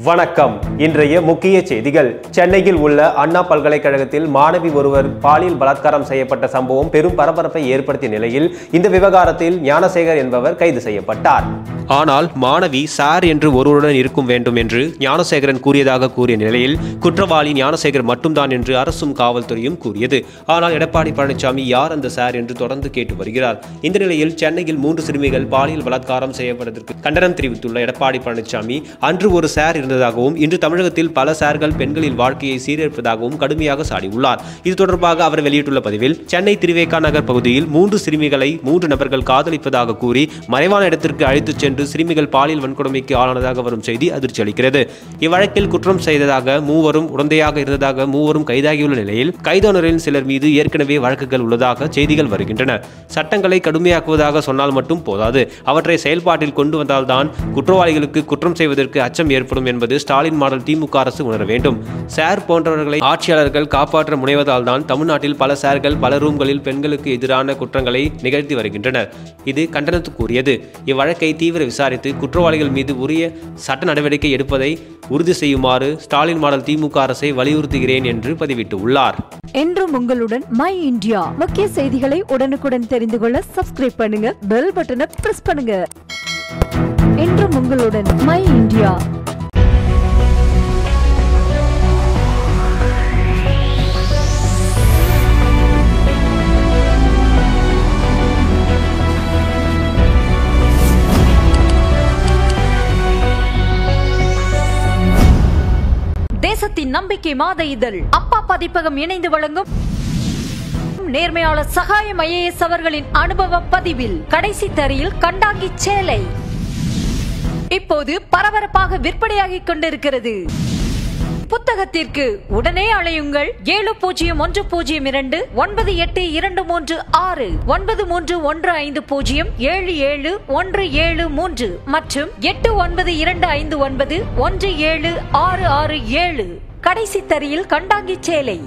வணக்கம். இன்றைய முக்கிய செய்திகள். சென்னையில் உள்ள அண்ணா பல்கலைக்கழகத்தில் மாணவி ஒருவர் பாலியல் பலாத்காரம் செய்யப்பட்ட சம்பவம் பெரும் பரபரப்பை ஏற்படுத்திய நிலையில் இந்த விவகாரத்தில் ஞானசேகர் என்பவர் கைது செய்யப்பட்டார். ஆனால் மாணவி சார் என்று ஒருவருடன் இருக்கும் வேண்டும் என்று ஞானசேகரன் கூறியதாக கூறிய நிலையில் குற்றவாளி ஞானசேகர் மட்டும்தான் என்று அரசும் காவல்துறையும் கூறியது. ஆனால் எடப்பாடி பழனிசாமி யார் அந்த சார் என்று தொடர்ந்து கேட்டு வருகிறார். இந்த நிலையில் சென்னையில் 3 சிறுமிகள் பாலியல் பலாத்காரம் செய்யப்பட்டதற்கு கண்டனம் தெரிவித்துள்ள எடப்பாடி பழனிசாமி அன்று ஒரு சார் இருந்ததாகவும் இன்று தமிழகத்தில் பல சார்கள் பெண்களின் வாழ்க்கையை சீரழிப்பதாகவும் கடுமையாக சாடியுள்ளார். இது தொடர்பாக அவர் வெளியிட்டுள்ள பதிவில் சென்னை திருவேக்கா நகர் பகுதியில் 3 சிறுமிகளை 3 நபர்கள் காதலிப்பதாக கூறி மறைவான இடத்திற்கு அழைத்துச் சென்று சிறுமிகள் பாலியல் வன்கொடுமைக்கு ஆளானதாக வரும் செய்தி அதிர்ச்சி அளிக்கிறது. இவ்வழக்கில் குற்றம் செய்ததாக மூவரும் உடந்தையாக இருந்ததாக மூவரும் கைதாகியுள்ள நிலையில் கைதானோரின் சிலர் மீது ஏற்கனவே வழக்குகள் உள்ளதாக செய்திகள் வருகின்றன. சட்டங்களை கடுமையாக்குவதாக சொன்னால் மட்டும் போதாது, அவற்றை செயல்பாட்டில் கொண்டு வந்தால்தான் குற்றவாளிகளுக்கு குற்றம் செய்வதற்கு அச்சம் ஏற்படும் என்பது ஸ்டாலின் மாடல் திமுக அரசு உணர வேண்டும். சார் போன்றவர்களை ஆட்சியாளர்கள் காப்பாற்ற முனைவதால் தான் தமிழ்நாட்டில் பல சார்கள் பல ரூம்களில் பெண்களுக்கு எதிரான குற்றங்களை நிகழ்த்தி வருகின்றனர். இது கண்டனத்துக்குரியது. இவ்வழக்கை தீவிர விசாரித்து குற்றவாளிகள் மீது உரிய சட்ட நடவடிக்கை எடுப்பதை உறுதி செய்யுமாறு ஸ்டாலின் மாடல் திமுக அரசை வலியுறுத்துகிறேன் என்று பதிவிட்டுள்ளார். என்றும் உங்களுடன் மை இந்தியா. முக்கிய செய்திகளை உடனுக்குடன் தெரிந்து கொள்ள சப்ஸ்கிரைப் பண்ணுங்க, பெல் பட்டனை பிரஸ் பண்ணுங்க. என்றும் உங்களுடன் மை இந்தியா. தேசத்தின் நம்பிக்கை மாத இதழ் அப்பா பதிப்பகம் இணைந்து வழங்கும் நேர்மையாளர் சகாயம் IAS அவர்களின் அனுபவ பதிவில் கடைசி தரியில் கண்டாங்கி சேலை இப்போது பரபரப்பாக விற்பனையாகிக் கொண்டிருக்கிறது. புத்தகத்திற்கு உடனே அழையுங்கள் 701002 9823 9315077173 மற்றும் 8925917667. கடைசி தரியில் கண்டாங்கி சேலை.